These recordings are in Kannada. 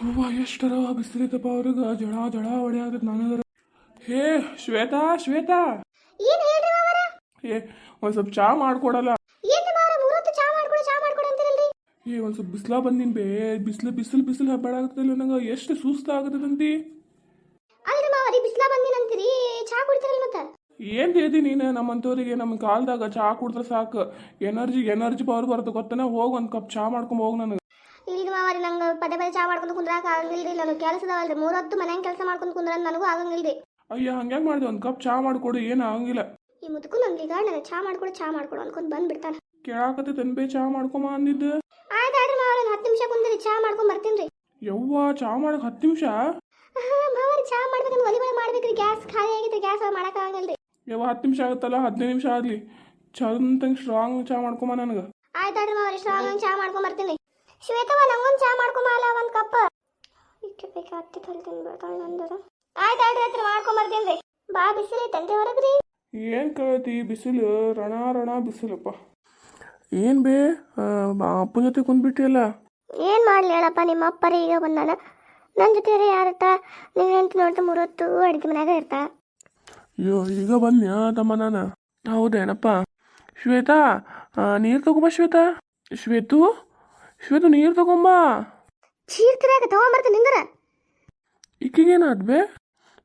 ಹೂವ ಎಷ್ಟರ ಬಿಸಿಲಿತ್ತಪ್ಪ ಅವ್ರಿಗೆ ಜಳ ಜಳ ಹೊಡೆಯಾಗ್ತೈತೆ ನನಗರ. ಹೇ ಶ್ವೇತಾ ಶ್ವೇತಾ, ಏನು ಹೇಳ್ರಿ ಮಾವರ? ಏ ಒಂದು ಸ್ವಲ್ಪ ಚಾ ಮಾಡ್ಕೊಡಲ್ಲ? ಏನು ಮಾವರ ಮೂರೊತ್ತು ಚಾ ಮಾಡ್ಕೊಡು ಅಂತೀರಲ್ರಿ? ಏ ಒಂದು ಸ್ವಲ್ಪ ಬಿಸಿಲ ಬಂದಿನ ಬೇ, ಬಿಸಿಲು ಬಿಸಿಲು ಬಿಸಿಲು ಹಬ್ಬಾಡಾಗ್ತದಿಲ್ಲ ನಂಗೆ, ಎಷ್ಟು ಸುಸ್ತು ಆಗತ್ತದಂತಿ. ಅಲ್ರಿ ಮಾವರಿ, ಬಿಸಿಲ ಬಂದಿನಂತೀರಿ, ಚಾ ಕುಡಿತೀರಲ್ಲ ಮತ್ತೆ? ಏನು ಹೇಳ್ದಿ ನೀನು? ನಮ್ಮಂಥವ್ರಿಗೆ ನಮ್ಮ ಕಾಲದಾಗ ಚಾ ಕುಡಿದ್ರೆ ಸಾಕು, ಎನರ್ಜಿ ಪವರ್ ಬರುತ್ತೆ ಗೊತ್ತನ. ಹೋಗಿ ಒಂದು ಕಪ್ ಚಾ ಮಾಡ್ಕೊಂಡು ಹೋಗಿ ನನಗೆ. ಇಲ್ಲಿ ಮಾವರಿ, ನಂಗೆ ಪದೇ ಪದೇ ಚಾ ಮಾಡ್ಕೊಂಡು ಕುಂದ್ರಾಕ ಆಗಂಗಿಲ್ರಿ. ನನಗೆ ಕೆಲಸದವಲ್ರಿ, ಮೂರೊತ್ತು ಮನ್ಯಾಗ ಕೆಲಸ ಮಾಡ್ಕೊಂಡು ಕುಂದ್ರ ನನಗೂ ಆಗಂಗಿಲ್ರಿ. ಅಯ್ಯ ಹಂಗ್ಯಾಗ ಮಾಡಿದೆ, ಒಂದು ಕಪ್ ಚಾ ಮಾಡ್ಕೊಡು, ಏನು ಆಗಂಗಿಲ್ಲ. ಈ ಮುದುಕು ನಂಗೆ ನನಗೆ ಚಾ ಮಾಡ್ಕೊಡು ಅನ್ಕೊಂಡು ಬಂದ್ಬಿಡ್ತಾನೆ. ಕೇಳಾಕತ್ತೆ ಬೇ, ಚಾ ಮಾಡ್ಕೊಂಬ ಅಂದಿದ್ದು. ಆಯ್ತಾಡ್ರಿ ಮಾವರಿ, ಒಂದು 10 ನಿಮಿಷ ಕುಂದ್ರಿ, ಚಾ ಮಾಡ್ಕೊಂಡ್ ಬರ್ತೀನಿ ರೀ. ಯವ್ವ, ಚಾ ಮಾಡಕ್ಕೆ 10 ನಿಮಿಷ? ಮಾವರಿ, ಚಾ ಮಾಡ್ಬೇಕಂದ್ರೆ ಒಲಿ ಮೇಲೆ ಮಾಡ್ಬೇಕ್ರಿ, ಗ್ಯಾಸ್ ಖಾಲಿ ಆಗೈತೆ, ಗ್ಯಾಸ್ ಮಾಡಕ್ಕೆ ಆಗಂಗಿಲ್ರಿ. ಯವ್ವ 10 ನಿಮಿಷ ಆಗುತ್ತಲ್ಲ, 15 ನಿಮಿಷ ಆಗಲಿ, ಚಂದಂಗೆ ಸ್ಟ್ರಾಂಗ್ ಚಾ ಮಾಡ್ಕೊಂಬ ನನಗೆ. ಆಯ್ತಾಡ್ರಿ ಮಾವರಿ, ಸ್ಟ್ರಾಂಗ್ ಚಾ ಮಾಡ್ಕೊಂಡ್ ಬರ್ತೀನಿ. ಶ್ವೇತವ, ನಂಗೊಂದು ಚಾ ಮಾಡ್ಕೊಂಬ ಅಲ್ಲ, ಒಂದು ಕಪ್ ಇಟ್ಟು ಬೇಕು. ಹತ್ತಿ ತೊಳ್ತೀನಿ ಬರ್ತಾಳೆ ನಂದರ. ಆಯ್ತಾಡ್ರಿ ಹತ್ರ ಮಾಡ್ಕೊಂಡ್ ಬರ್ತೀನಿ ರೀ. ಬಾ ಬಿಸಿಲೈತಂತೆ ಹೊರಗ್ರಿ. ಏನು ಕೇಳತಿ ಬಿಸಿಲು, ರಣ ರಣ ಬಿಸಿಲಪ್ಪ. ಏನು ಬೇ, ಅಪ್ಪನ ಜೊತೆ ಕುಂದ್ಬಿಟ್ಟಿಯಲ್ಲ? ಏನು ಮಾಡಲಿ ಹೇಳಪ್ಪ, ನಿಮ್ಮ ಅಪ್ಪರೇ ಈಗ ಬಂದಾನ. ನನ್ನ ಜೊತೆ ಯಾರತ್ತ ನೀವು ಹೆಂಡ್ತಿ ನೋಡ್ತಾ ಮೂರೊತ್ತು ಅಡುಗೆ ಮನ್ಯಾಗ ಇರ್ತಾ. ಅಯ್ಯೋ, ಈಗ ಬಂದ್ಯಾ ತಮ್ಮ ನಾನು? ಹೌದೇನಪ್ಪ. ಶ್ವೇತಾ, ನೀರು ತಗೊಂಬ ಶ್ವೇತಾ. ಶ್ವೇತು ನೀರು ತಗೊಂಬ. ಚೀರ್ತಿರಾಗ ತಗೊಂಬರ್ತೀನಿ ನಿಂದ್ರ. ಈಕಿಗೇನಾದ್ ಬೇ?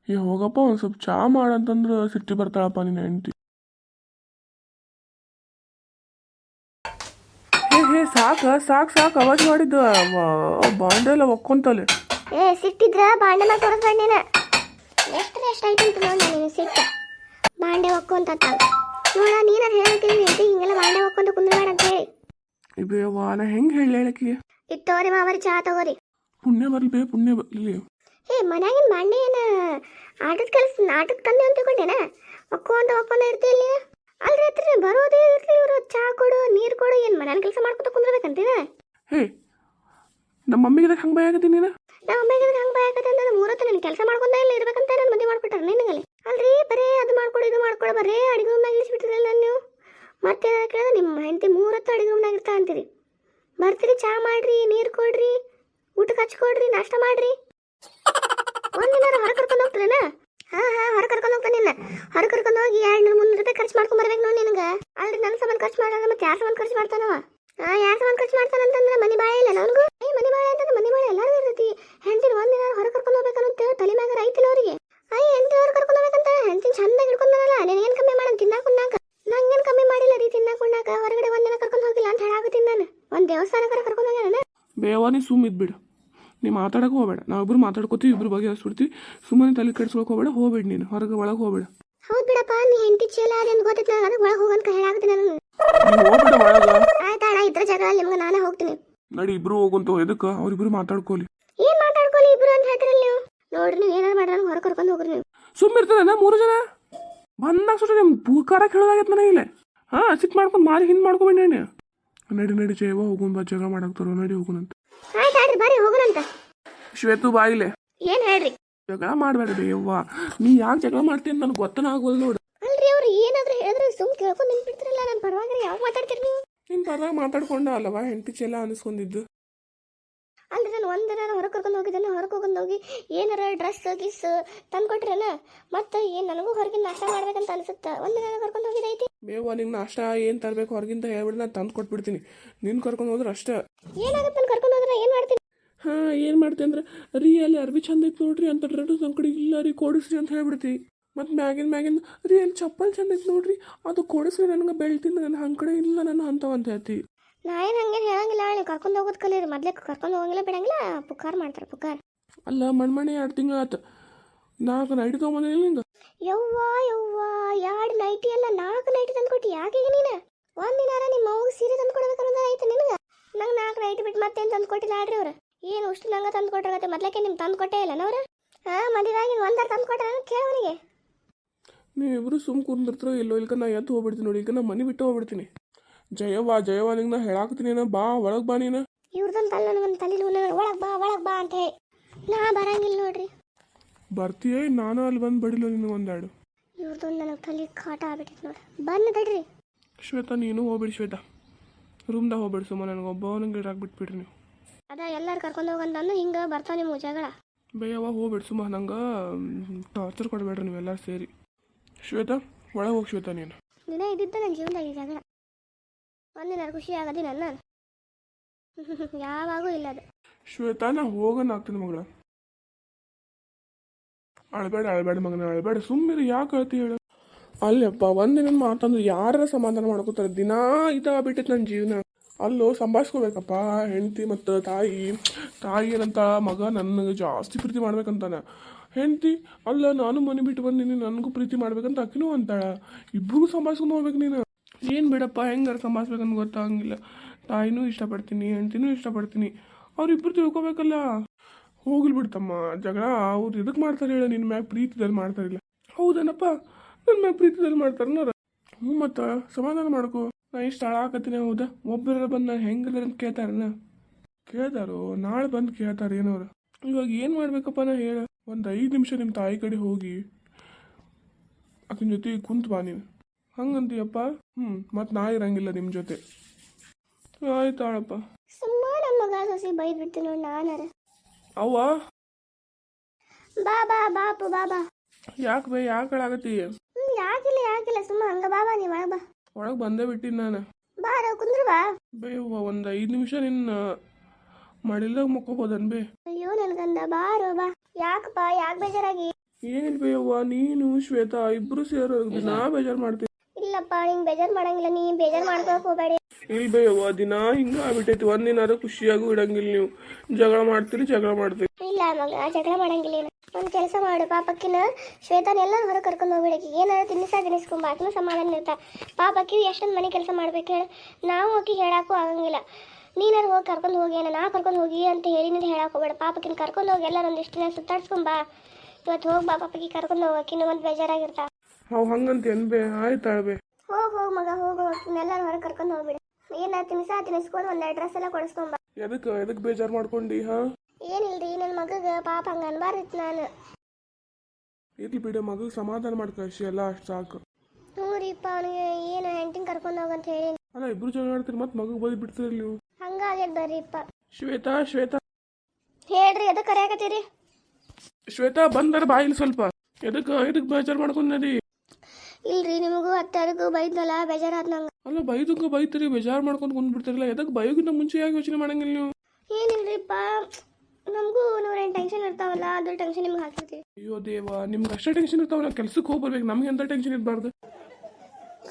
ಏ ಹೋಗಪ್ಪ, ಒಂದು ಸ್ವಲ್ಪ ಚಾ ಮಾಡಂತಂದ್ರೆ ಸಿಟ್ಟಿ ಬರ್ತಾಳಪ್ಪ ನಿನ್ನ ಹೆಂಡ್ತಿ. ಹೇ ಸಾಕು ಅವಾಜ್ ಮಾಡಿದ್ದು ಬಾಂಡೆ ಎಲ್ಲ ಒಕ್ಕೊಂತಲೆ. ಏ ಸಿಟ್ಟಿದ್ರ ಬಾಂಡೆ ಮೇಲೆ ತೋರಿಸ್ಬೇಡ ನೀನು. ಎಷ್ಟಾಯ್ತು ಅಂತ ನೋಡಿ ನೀನು ಸಿಟ್ಟ. ಬಾಂಡೆ ಒಕ್ಕೊಂತ ನೋಡ, ನೀನಾರು ಹೇಳ್ತೀನಿ ಹಿಂಗೆಲ್ಲ ಬಾಂಡೆ ಒಕ್ಕೊಂತ ಕುಂದ್ರಬೇಡ ಅಂತ ಹೇಳಿ. ಬೇವಾ, ನಾ ಹೆಂಗೆ ಹೇಳಿ ಹೇಳಕ್ಕೆ? ಇತ್ತೋರಿ ಮಾವರಿ, ಚಾ ತಗೋರಿ. ಪುಣ್ಯ ಬರ್ಲಿ ಬೇ, ಪುಣ್ಯ ಬರ್ಲಿ. ಏ ಮನ್ಯಾಗಿನ ಬಾಂಡೆ ಏನ ಆಟಕ್ಕೆ ತಂದೆ ಅಂತ ತಿಳ್ಕೊಂಡೇನ? ಒಕ್ಕೊಂತ ಇರ್ತೀವಿ. ಅಲ್ರಿ ಹತ್ರ ಬರೋದೇ ಇರ್ಲಿ, ಇವರು ಚಾ ಕೊಡು ನೀರು ಕೊಡು, ಏನು ಮನೇಲಿ ಕೆಲಸ ಮಾಡ್ಕೊತ ಕುಂದ್ರಬೇಕಂತೀನ? ಹೇ, ನಮ್ಮ ಮಮ್ಮಿಗೆ ಹಂಗೆ ಭಯ ಆಗತ್ತೀನಿ ನೀನು? ನಮ್ಮ ಅಮ್ಮಗೆ ಹಂಗೆ ಭಯ ಆಗತ್ತೆ ಅಂತ ಮೂರತ್ತು ನಾನು ಕೆಲಸ ಮಾಡ್ಕೊಂಡ ಇಲ್ಲ ಇರ್ಬೇಕಂತ ನಾನು ಮದುವೆ ಮಾಡ್ಕೊಟ್ಟಾರೆ ನಿನಗಲ್ಲಿ. ಅಲ್ರಿ ಬರೀ ಅದು ಮಾಡ್ಕೊಡು ಇದು ಮಾಡ್ಕೊಡು, ಬರೀ ಅಡಿಗೆ ರೂಮ್ನಾಗ ಇಳಿಸ್ಬಿಟ್ಟಿರಲ್ಲ ನೀವು. ಮತ್ತೆ ಕೇಳಿದ್ರೆ ನಿಮ್ಮ ಹೆಂಡತಿ ಮೂರತ್ತು ಅಡಿಗೆ ರೂಮ್ನಾಗ ಇರ್ತಾ ಅಂತೀರಿ. ಬರ್ತೀರಿ, ಚಾ ಮಾಡ್ರಿ, ನೀರು ಕೊಡ್ರಿ, ಊಟಕ್ಕೆ ಹಚ್ಕೊಡ್ರಿ, ನಾಷ್ಟ ಮಾಡ್ರಿ. ಒಂದಿನ ಹೊರ ಕರ್ಕೊಂಡು ಹೋಗ್ತಾರೇನ? ಹೊರ ಕರ್ಕೊಂಡು ಹೋಗ್ತಾನೆ ನಿನ್ನ. ಹೊರ ಕರ್ಕೊಂಡು ಹೋಗಿ 200-300 ರೂಪಾಯಿ ಖರ್ಚು ಮಾಡ್ಕೊಂಡ್ ಬರ್ಬೇಕು ನೋಡಿ ನಿನಗೆ. ಅಲ್ರಿ ನನ್ನ ಸಂಬಂಧ ಖರ್ಚು ಮಾಡಲ್ಲ, ಮತ್ತೆ ಯಾರ ಸಂಬಂಧ ಖರ್ಚು ಮಾಡ್ತಾನವ? ಯಾರ ಸಂಬಂಧ ಖರ್ಚು ಮಾಡ್ತಾನಂತಂದ್ರೆ ಮನಿ ಬಾಳೆ ಇಲ್ಲ ನನಗೂ. ಮನಿ ಬಾಳೆ ಅಂತಂದ್ರೆ ಮನಿ ಬಾಳೆ ಎಲ್ಲರಿಗೂ ಇರ್ತೈತಿ. ಹೆಂಡತಿನ ಒಂದಿನ ಹೊರ ಕರ್ಕೊಂಡು ಹೋಗ್ಬೇಕನ್ನೋ ತಲೆ ಮ್ಯಾಗ ರೈತಿಲ್ಲ ಅವರಿಗೆ. ಹೆಂಡತಿ ಹೊರ ಕರ್ಕೊಂಡು ಹೋಗ್ಬೇಕಂತ ಹೆಂಡತಿನ ಚಂದಾಗಿ ಹಿಡ್ಕೊಂಡಲ್ಲ. ನೀನೇನು ಕಮ್ಮಿ ಮಾಡೋಣ ತಿನ್ನಾಕ ನಂಗೇನು ಕಮ್ಮಿ ಮಾಡಿಲ್ಲ ರೀ ತಿನ್ನಾಕ. ಹೊರಗಡೆ ಒಂದಿನ ಕರ್ಕೊಂಡು ಹೋಗಿಲ್ಲ ಅಂತ ಹೇಳಾಗುತ್ತೀನಿ ನಾನು. ಒಂದು ದೇವಸ್ಥಾನಕ್ಕೆ ಕರ್ಕೊಂಡು ಹೋಗ್ಯಾನ. ಬೇವ, ನೀ ಸುಮ್ಮ ಇದ್ಬಿಡು, ನೀ ಮಾತಾಡಕ್ಕೆ ಹೋಗಬೇಡ. ನಾವಿಬ್ರು ಮಾತಾಡ್ಕೋತೀವಿ, ಇಬ್ರು ಬಗ್ಗೆ ಹಸ್ಬಿಡ್ತೀವಿ. ಸುಮ್ಮನೆ ತಲೆ ಕೆಡ್ಸ್ಕೊಳಕ್ಕೆ ಹೋಗಬೇಡ, ಹೋಗ್ಬೇಡ ನೀನು ಹೊರಗೆ, ಒಳಗೆ ಹೋಗ್ಬೇಡ. ಹೌದು ಬಿಡಪ್ಪ, ನೀ ಹೆಂಡತಿ ಚೇಲ ಅದೇನು ಗೊತ್ತೈತೆ ನನಗೆ. ಅದಕ್ಕೆ ಒಳಗೆ ಹೋಗಂತ ಹೇಳಾಗುತ್ತೀನಿ ನಾನು. ಹೋಗ್ಬೇಡ ಒಳಗೆ. ಆಯ್ತಾಳ, ಇದ್ರ ಜಾಗ ನಿಮ್ಗೆ ನಾನೇ ಹೋಗ್ತೀನಿ. ನಡಿ ಇಬ್ರು ಹೋಗಂತ. ಎದಕ್ಕೆ? ಅವ್ರಿಬ್ರು ಮಾತಾಡ್ಕೋಲಿ. ಏನ್ ಮಾತಾಡ್ಕೊಳ್ಳಿ ಇಬ್ರು ಅಂತ ಹೇಳ್ತಿರಲ್ಲ ನೀವು? ನೋಡ್ರಿ, ನೀವು ಏನಾರು ಮಾಡ್ರಿ, ಹೊರ ಕರ್ಕೊಂಡು ಹೋಗ್ರಿ. ನೀವು ಸುಮ್ಮಿರ್ತದ 3 ಜನ ಬಂದಾಗ ಸುಟ್ಟು ನಿಮ್ಮ ಭೂಕಾರ ಕೇಳೋದಾಗೈತೆ ನನಗೆ ಇಲ್ಲೇ. ಸಿಟ್ಟು ಮಾಡ್ಕೊಂಡು ಮಾರಿ ಹಿಂದೆ ಮಾಡ್ಕೊಬೇಡಿ. ನಡಿ ಜಯವ, ಹೋಗೋಣ ಬಾ, ಜಗಳ ಮಾಡಾಕ್ತಾರೋ. ನಡಿ ಹೋಗೋಣಂತ. ಆಯ್ತಾಡ್ರಿ, ಬರ್ರಿ ಹೋಗೋಣಂತ. ಶ್ವೇತು ಬಾಯಿಲೆ. ಏನ್ ಹೇಳ್ರಿ? ಜಗಳ ಮಾಡಬೇಡ್ರಿ ಯವ್ವ. ನೀ ಯಾಕೆ ಜಗಳ ಮಾಡ್ತೀನಿ ನನಗೆ ಗೊತ್ತನ ಆಗೋಲ್ಲ ನೋಡು. ಅಲ್ರಿ ಅವ್ರು ಏನಾದ್ರು ಹೇಳಿದ್ರೆ ಸುಮ್ ಕೇಳ್ಕೊಂಡು ನಿಂತ್ಬಿಡ್ತಿರಲ್ಲ. ನಾನು ಪರವಾಗಿ ಯಾವಾಗ ಮಾತಾಡ್ತೀರಿ ನೀವು? ನಿನ್ನ ಪರವಾಗಿ ಮಾತಾಡ್ಕೊಂಡ ಅಲ್ಲವಾ ಹೆಂಡತಿ ಚೆಲ್ಲ ಅನಿಸ್ಕೊಂಡಿದ್ದು. ಅಲ್ರಿ ನಾನು ಒಂದಿನ ಹೊರ ಕರ್ಕೊಂಡು ಹೋಗಿದ್ದೇನೆ. ಹೊರಗೆ ಹೋಗಿ ಹೋಗಿ ಏನಾರ ಡ್ರೆಸ್ ಗಿಸ್ ತಂದು ಕೊಟ್ರನ, ಮತ್ತೆ ಏನು ನನಗೂ ಹೊರಗಿನ ನಾಷ್ಟ ಮಾಡ್ಬೇಕಂತ ಅನ್ಸುತ್ತೆ. ಒಂದಿನ ಕರ್ಕೊಂಡು ಹೋಗಿದೈತಿ. ಬೇವ, ನಿಂಗೆ ನಾಷ್ಟ ಏನು ತರಬೇಕು ಹೊರಗಿಂತ ಹೇಳ್ಬಿಟ್ಟು ನಾನು ತಂದು ಕೊಟ್ಬಿಡ್ತೀನಿ. ನಿನ್ನ ಕರ್ಕೊಂಡು ಹೋದ್ರೆ ಅಷ್ಟೇ. ಏನಾಗುತ್ತೆ ನಾನು ಕರ್ಕೊಂಡು ಹೋದ್ರೆ ಏನು ಮಾಡ್ತೀನಿ? ಏನು ಮಾಡ್ತೀನಿ ಅಂದ್ರೆ, ರೀ ಅಲ್ಲಿ ಅರ್ಬಿ ಚಂದ ಐತೆ ನೋಡ್ರಿ ಅಂತ ಡ್ರೆಸ್ ನಮ್ಮ ಕಡೆ ಇಲ್ಲ ರೀ, ಕೊಡಿಸ್ರಿ ಅಂತ ಹೇಳ್ಬಿಡ್ತಿ. ಮತ್ತು ಮ್ಯಾಗಿನ ರೀ ಅಲ್ಲಿ ಚಪ್ಪಲ್ ಚಂದ ಐತೆ ನೋಡ್ರಿ, ಅದು ಕೊಡಿಸ್ರಿ ನನಗೆ, ಬೆಳ್ತಿಂದ ನನ್ನ ಹಂಗೆ ಕಡೆ ಇಲ್ಲ ನಾನು ಅಂತವ ಅಂತ ಹೇಳ್ತಿ. ನಾ ಏನು ಹಂಗೇನು ಹೇಳಂಗಿಲ್ಲ. ನೀವು ಕರ್ಕೊಂಡು ಹೋಗೋದು ಕಲೀರಿ. ಮೊದಲೇ ಕರ್ಕೊಂಡು ಹೋಗಂಗಿಲ್ಲ ಬಿಡಂಗಿಲ್ಲ. ಪುಕಾರ್ ಮಾಡ್ತಾರೆ, ಪುಕಾರ್. ಅಲ್ಲ ಮಣ್ಣೆ 2 ತಿಂಗಳು ಆಯ್ತು. 4 ನೈಟಿ ತೊಗೊಂಬಂದಿಲ್ಲ ನಿಂಗೆ. ಯವ್ವ 2 ನೈಟಿ ಅಲ್ಲ, 4 ನೈಟಿ ತಂದು ಕೊಟ್ಟು. ಯಾಕೆ ಈಗ ನೀನು ಒಂದಿನಾರ ನಿಮ್ಮ ಅವ್ಗೆ ಸೀರೆ ತಂದು ಕೊಡ್ಬೇಕು ಅನ್ನೋದು ಆಯ್ತು ನಿನಗೆ? ನಂಗೆ 4 ನೈಟಿ ಬಿಟ್ಟು ಮತ್ತೇನು ತಂದು ಕೊಟ್ಟಿಲ್ಲ ಆಡ್ರಿ ಅವ್ರು. ಏನು ಅಷ್ಟು ನಂಗೆ ತಂದು ಕೊಟ್ಟಿರತ್ತೆ? ಮೊದ್ಲಕ್ಕೆ ನಿಮ್ಗೆ ತಂದು ಕೊಟ್ಟೇ ಇಲ್ಲ ನವ್ರು. ಮದುವೆಯಾಗಿ ಒಂದಾರು ತಂದು ಕೊಟ್ಟ ಕೇಳವನಿಗೆ. ನೀವಿಬ್ರು ಸುಮ್ಮ ಕುಂದಿರ್ತಾರೋ ಎಲ್ಲೋ, ಇಲ್ಕ ನಾ ಎದ್ದು ಹೋಗ್ಬಿಡ್ತೀನಿ ನೋಡಿ. ಈಗ ನಾ ಮನೆ ಬಿಟ್ಟು ಹೋಗ್ಬಿಡ್ತೀನಿ. ಜಯವ್ವ ನಿಂಗೆ ನಾ ಹೇಳಾಕ್ತೀನಿ, ಬಾ ಒಳಗೆ ಬಾ ನೀನು. ಇವ್ರದೊಂದು ತಲೆ ನನಗೊಂದು ತಲೆ ಒಳಗೆ ಬಾ ಅಂತ ಹೇಳಿ ನಾ ಬರಂಗಿಲ್ಲ ನೋಡ್ರಿ. ಬರ್ತೀಯ? ನಾನು ಅಲ್ಲಿ ಬಂದು ಬಡಿಲ್ಲ ನಿನಗೆ ಒಂದೆರಡು. ಇವ್ರದೊಂದು ನನಗೆ ತಲೆ ಕಾಟ ಆಗ್ಬಿಟ್ಟಿತ್ತು ನೋಡಿ. ಬಂದು ತಡ್ರಿ. ಶ್ವೇತಾ ನೀನು ಹೋಗ್ಬಿಡಿ. ಶ್ವೇತಾ ರೂಮ್ದಾಗ ಹೋಗ್ಬಿಡಿ. ಸುಮ್ಮ ನನಗೆ ಒಬ್ಬನಿಗೆ ಇರಾಕ್ಬಿಟ್ಬಿಡ್ರಿ ನೀವು. ಅದ ಎಲ್ಲರೂ ಕರ್ಕೊಂಡು ಹೋಗಂತಂದು ಹಿಂಗೆ ಬರ್ತಾವ ನಿಮ್ಮ ಜಗಳ. ಬೇಯವ್ವ ಹೋಗ್ಬಿಡು ಸುಮ್ಮ ನಂಗೆ ಟಾರ್ಚರ್ ಕೊಡಬೇಡ್ರಿ ನೀವೆಲ್ಲರೂ ಸೇರಿ. ಶ್ವೇತಾ ಒಳಗೆ ಹೋಗಿ ಶ್ವೇತಾ ನೀನು. ದಿನ ಇದ್ದಿದ್ದ ನನ್ನ ಜೀವನದಾಗ ಈ ಜಗಳ ಒಂದಿನ ಖುಷಿ ಆಗದಿ ನನ್ನ ಯಾವಾಗೂ ಇಲ್ಲ ಅದು. ಶ್ವೇತಾ ನಾ ಹೋಗೋಣ ಆಗ್ತೀನಿ ಮಗಳ. ಅಳಬೇಡ ಮಗನ ಅಳಬೇಡ, ಸುಮ್ಮನೆ ಯಾಕೆ ಹೇಳ್ತಿ ಹೇಳು. ಅಲ್ಲಪ್ಪ ಒಂದಿನ ಮಾತಂದ್ರೆ ಯಾರ ಸಮಾಧಾನ ಮಾಡ್ಕೋತಾರೆ. ದಿನಾ ಇದಾಗ್ಬಿಟ್ಟೈತೆ ನನ್ನ ಜೀವನ. ಅಲ್ಲೋ ಸಂಭಾಳಿಸ್ಕೋಬೇಕಪ್ಪ ಹೆಂಡತಿ ಮತ್ತು ತಾಯಿ ಏನಂತ ಮಗ ನನಗೆ ಜಾಸ್ತಿ ಪ್ರೀತಿ ಮಾಡ್ಬೇಕಂತಾನೆ. ಹೆಂಡತಿ ಅಲ್ಲ ನಾನು ಮನೆ ಬಿಟ್ಟು ಬಂದೀನಿ ನನಗೂ ಪ್ರೀತಿ ಮಾಡ್ಬೇಕಂತ ಅಕ್ಕಿನೂ ಅಂತಾಳ. ಇಬ್ರಿಗೂ ಸಂಭಾಳಿಸ್ಕೊಂಡು ಹೋಗ್ಬೇಕು ನೀನು. ಏನು ಬಿಡಪ್ಪ ಹೆಂಗಾರ ಸಂಭಾಳಿಸ್ಬೇಕಂತ ಗೊತ್ತಾಗಂಗಿಲ್ಲ. ತಾಯಿನೂ ಇಷ್ಟಪಡ್ತೀನಿ ಹೆಂಡ್ತಿನೂ ಇಷ್ಟಪಡ್ತೀನಿ, ಅವ್ರಿಬ್ರು ತಿಳ್ಕೊಬೇಕಲ್ಲ. ಹೋಗ್ಲಿ ಬಿಡ್ತಮ್ಮ ಜಗಳ. ಅವ್ರು ಎದಕ್ಕೆ ಮಾಡ್ತಾರೆ ಹೇಳ, ನಿನ್ನ ಮ್ಯಾಗ ಪ್ರೀತಿದಲ್ಲಿ ಮಾಡ್ತಾರಿಲ್ಲ. ಹೌದೇನಪ್ಪ ನನ್ನ ಮ್ಯಾಗ ಪ್ರೀತಿದಲ್ಲಿ ಮಾಡ್ತಾರನಾರ. ಹ್ಞೂ ಮತ್ತು ಸಮಾಧಾನ ಮಾಡ್ಕೋ. ನಾ ಇಷ್ಟು ಹಾಳಾಕತ್ತೀನಿ ಹೌದಾ. ಒಬ್ಬರ ಬಂದು ನಾನು ಹೆಂಗದ ಅಂತ ಕೇಳ್ತಾರೋ ನಾಳೆ ಬಂದು ಕೇಳ್ತಾರೆ ಏನೋರು. ಇವಾಗ ಏನು ಮಾಡ್ಬೇಕಪ್ಪ ನಾ ಹೇಳ. ಒಂದು 5 ನಿಮಿಷ ನಿಮ್ಮ ತಾಯಿ ಕಡೆ ಹೋಗಿ ಆಕಿನ ಜೊತೆ ಕುಂತು ಬಾ ನೀನು. ಹಂಗಂತೀಯಪ್ಪ? ಮತ್ತು ನಾ ಇರಂಗಿಲ್ಲ ನಿಮ್ಮ ಜೊತೆ. ಆಯ್ತಾಳಪ್ಪ. ಸುಮ್ಮ ನಮ್ಮ ಮಗ ಸೊಸಿ ಬೈದ್ ಬಿಡ್ತೀನಿ ನೋಡಿ ನಾನಾರ. ಅವ್ವ ಬಾ ಬಾ ಬಾಪು ಬಾಬಾ. ಯಾಕೆ ಬೈ ಯಾಕೆ ಹಾಳಾಗತ್ತಿ? ಯಾಕಿಲ್ಲ ಸುಮ್ಮ ಹಂಗ ಬಾಬಾ ನೀ ಒಳಗೆ ಬಾ. ಒಳಗೆ ಬಂದೇ ಬಿಟ್ಟಿನಿ ನಾನು. ಬಾರ ಕುಂದ್ರು ಬಾ. ಬೇವ್ವ ಒಂದು 5 ನಿಮಿಷ ನಿನ್ನ ಮಾಡಿಲ್ದಾಗ ಮುಕ್ಕೋಬೋದನ್ ಬೇ. ಅಯ್ಯೋ ನನ್ಗಂದ ಬಾರೋ ಬಾ. ಯಾಕಪ್ಪ ಯಾಕೆ ಬೇಜಾರಾಗಿ? ಏನಿಲ್ಲ ಬೇವ್ವ, ನೀನು ಶ್ವೇತಾ ಇಬ್ರು ಸೇರೋ ದಿನಾ ಬೇಜಾರು ಮಾಡ್ತೀವಿ. ಇಲ್ಲಪ್ಪ ನಿಂಗೆ ಬೇಜಾರು ಮಾಡಂಗಿಲ್ಲ, ನೀ ಬೇಜಾರು ಮಾಡ್ಕೊಳಕ್ ಹೋಗ್ಬೇಡಿ. ಇಲ್ಲಿ ಬೇವ್ವ ದಿನ ಹಿಂಗ ಆಗ್ಬಿಟ್ಟೈತಿ. ಒಂದಿನಾರು ಖುಷಿಯಾಗೂ ಇಡಂಗಿಲ್ಲ ನೀವು. ಜಗಳ ಮಾಡ್ತೀರಿ. ಇಲ್ಲ ಮಗ ಜಗಳ ಮಾಡಂಗಿಲ್ಲ. ಒಂದು ಕೆಲಸ ಮಾಡು, ಪಾಪಕ್ಕಿನ ಶ್ವೇತಾನ ಎಲ್ಲರೂ ಹೊರಗೆ ಕರ್ಕೊಂಡು ಹೋಗ್ಬಿಡಕ್ಕೆ. ಏನಾದ್ರು ತಿನ್ನಿಸ್ಕೊಂಬ ಆಕಿನ ಸಮಾಧಾನ ಇರ್ತಾ. ಪಾಪಕ್ಕಿ ಎಷ್ಟೊಂದು ಮನೆ ಕೆಲಸ ಮಾಡ್ಬೇಕು ಹೇಳಿ. ನಾವು ಆಕಿ ಹೇಳಕ್ಕೂ ಆಗಂಗಿಲ್ಲ. ನೀನಾರು ಹೋಗಿ ಕರ್ಕೊಂಡು ಹೋಗಿ ನಾ ಕರ್ಕೊಂಡು ಹೋಗಿ ಅಂತ ಹೇಳಿ ನೀನು ಹೇಳಕ್ಕೆ ಹೋಗ್ಬೇಡ. ಪಾಪಕ್ಕಿನ ಕರ್ಕೊಂಡು ಹೋಗಿ ಎಲ್ಲರೂ ಒಂದಿಷ್ಟು ದಿನ ಸುತ್ತಾಡ್ಸ್ಕೊಂಬಾ. ಇವತ್ತು ಹೋಗಿ ಬಾ ಪಾಪಕ್ಕಿ ಕರ್ಕೊಂಡು ಹೋಗಕ್ಕಿನ್ನ ಒಂದು ಬೇಜಾರಾಗಿರ್ತಾ. ಅವು ಹಂಗಂತ ಬೇ. ಆಯ್ತಾಳ್ಬೇ. ಹೋಗು ಮಗ ಹೋಗು. ಎಲ್ಲರೂ ಹೊರಗೆ ಕರ್ಕೊಂಡು ಹೋಗ್ಬಿಡು. ಏನಾರು ತಿನ್ನಿಸ್ಕೊಂಡು ಒಂದು ಡ್ರೆಸ್ ಎಲ್ಲ ಕೊಡಿಸ್ಕೊಂಬ. ಎದಕ್ಕೆ ಬೇಜಾರು ಮಾಡ್ಕೊಂಡು? ಏನಿಲ್ರಿ ನನ್ನ ಮಗಗೆ ಪಾಪ ಹಂಗೆ ಅನ್ಬಾರ್ದಿತ್ತು ನಾನು. ಇರ್ಲಿ ಬಿಡ, ಮಗ ಸಮಾಧಾನ ಮಾಡ್ಕಳಿಸಿ ಎಲ್ಲ ಅಷ್ಟು ಸಾಕು. ಹ್ಞೂ ರೀಪ್ಪ ಅವನಿಗೆ ಏನು ಹೆಂಡತಿನ ಕರ್ಕೊಂಡು ಹೋಗಂತ ಹೇಳಿ. ಅಲ್ಲ ಇಬ್ರು ಜಗಳ ಆಡ್ತೀರಿ ಮತ್ತೆ ಮಗಗೆ ಬೈದು ಬಿಡ್ತೀರಿ ನೀವು. ಹಂಗಾಗ್ಯದ ಬರ್ರಿಪ್ಪ. ಶ್ವೇತಾ ಹೇಳ್ರಿ ಎದಕ್ಕೆ ಕರೆಯಾಕತ್ತೀರಿ? ಶ್ವೇತಾ ಬಂದಾರ ಬಾಯಿಲ್ ಸ್ವಲ್ಪ. ಎದಕ್ಕೆ ಬೇಜಾರು ಮಾಡ್ಕೊಂಡಿ? ಇಲ್ರಿ ನಿಮಗೂ ಅತ್ತಾರಿಗೂ ಬೈದ್ನಲ್ಲ ಬೇಜಾರಾದ್ ನಂಗೆ. ಅಲ್ಲ ಬೈತೀರಿ ಬೇಜಾರು ಮಾಡ್ಕೊಂಡು ಕುಂದ್ಬಿಡ್ತಾರಲ್ಲ. ಎದಕ್ಕೆ ಬಯೋಗಿಂತ ಮುಂಚೆ ಯಾಕೆ ಯೋಚನೆ ಮಾಡಂಗಿಲ್ಲ ನೀವು? ಏನಿಲ್ರಿಪ್ಪ ನಮಗೂ ನೂರೇನು ಟೆನ್ಷನ್ ಇರ್ತಾವಲ್ಲ, ಅದ್ರ ಟೆನ್ಷನ್ ನಿಮ್ಗೆ ಹಾಕಿರ್ತೀವಿ. ಅಯ್ಯೋ ದೇವ, ನಿಮ್ಗೆ ಅಷ್ಟೇ ಟೆನ್ಷನ್ ಇರ್ತಾವ. ನಾವು ಕೆಲ್ಸಕ್ಕೆ ಹೋಗ್ಬರ್ಬೇಕು, ನಮ್ಗೆ ಎಂತ ಟೆನ್ಷನ್ ಇರಬಾರ್ದು.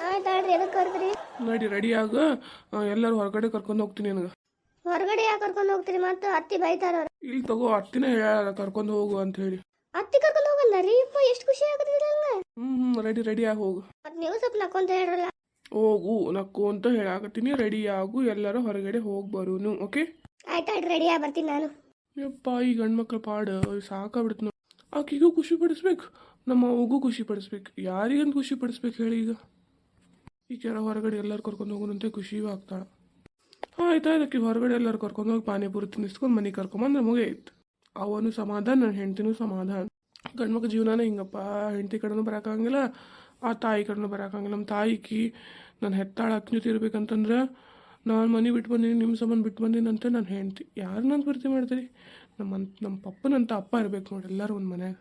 ಆಯ್ತಾಳ್ರಿ ಎದಕ್ಕೆ ಕರೆದ್ರಿ? ನಡಿ ರೆಡಿಯಾಗ, ಎಲ್ಲರೂ ಹೊರಗಡೆ ಕರ್ಕೊಂಡು ಹೋಗ್ತೀನಿ ನನಗೆ. ಹೊರಗಡೆ ಯಾಕೆ ಕರ್ಕೊಂಡು ಹೋಗ್ತೀರಿ? ಮತ್ತು ಅತ್ತಿ ಬೈತಾರ. ಇಲ್ಲಿ ತಗೋ ಅತ್ತಿನ ಹೇಳ ಕರ್ಕೊಂಡು ಹೋಗು ಅಂತ ಹೇಳಿ. ಅತ್ತಿ ಕರ್ಕೊಂಡು ಹೋಗಂದ್ರಿ? ಎಷ್ಟು ಖುಷಿ ಆಗತ್ತಿಲ್ಲ ನಂಗೆ. ರೆಡಿಯಾಗಿ ಹೋಗು. ಮತ್ತು ನೀವು ಸ್ವಲ್ಪ ನಕ್ಕೊಂತ ಹೇಳ್ರಲ್ಲ. ಹೋಗು ನಕ್ಕು ಅಂತ ಹೇಳಾಕತ್ತೀನಿ. ರೆಡಿಯಾಗು, ಎಲ್ಲರೂ ಹೊರಗಡೆ ಹೋಗಿ ಬರೋನು. ಓಕೆ ಆಯ್ತಾಳ್ರಿ ರೆಡಿಯಾಗಿ ಬರ್ತೀನಿ ನಾನು. ಯಪ್ಪ ಈ ಗಂಡ್ಮಕ್ಳ ಪಾಡು ಸಾಕಾಗ್ಬಿಡ್ತು. ಆಕಿಗೂ ಖುಷಿ ಪಡಿಸ್ಬೇಕು, ನಮ್ಮ ಅವ್ಗೂ ಖುಷಿ ಪಡಿಸ್ಬೇಕು. ಯಾರಿಗಂತ ಖುಷಿ ಪಡಿಸ್ಬೇಕು ಹೇಳಿ? ಈಗ ಹೊರಗಡೆ ಎಲ್ಲರೂ ಕರ್ಕೊಂಡು ಹೋಗೋಣಂತೆ ಖುಷಿಯೂ ಆಗ್ತಾಳೆ. ಆಯ್ತಾಯ್ದಕ್ಕೆ ಹೊರಗಡೆ ಎಲ್ಲರೂ ಕರ್ಕೊಂಡು ಹೋಗಿ ಪಾನಿಪುರಿ ತಿನ್ನಿಸ್ಕೊಂಡು ಮನೆಗೆ ಕರ್ಕೊಂಬಂದ್ರೆ ಮುಗಿಯಿತು. ಅವನು ಸಮಾಧಾನ, ನನ್ನ ಹೆಂಡ್ತಿನೂ ಸಮಾಧಾನ. ಗಂಡ್ಮಕ್ಳ ಜೀವನನೇ ಹಿಂಗಪ್ಪ. ಹೆಂಡತಿ ಕಡೆನೂ ಬರೋಕ್ಕಾಗಂಗಿಲ್ಲ, ಆ ತಾಯಿ ಕಡೆನೂ ಬರೋಕ್ಕಾಗಂಗಿಲ್ಲ. ನಮ್ಮ ತಾಯಿಕಿ ನಾನು ಹೆತ್ತಾಳ ಅಕ್ಕನ ಜೊತೆ ಇರ್ಬೇಕಂತಂದ್ರೆ ನಾನು ಮನೆ ಬಿಟ್ಟು ಬಂದೀನಿ, ನಿಮ್ಮ ಸಂಬಂಧ ಬಿಟ್ಟು ಬಂದೀನಿ ಅಂತ ನಾನು ಹೆಂಡ್ತಿ ಯಾರು ನಾನು ಪ್ರೀತಿ ಮಾಡ್ತೀರಿ? ನಮ್ಮ ಪಪ್ಪನಂತ ಅಪ್ಪ ಇರ್ಬೇಕು ನೋಡಿ ಎಲ್ಲರೂ ಒಂದು ಮನ್ಯಾಗ.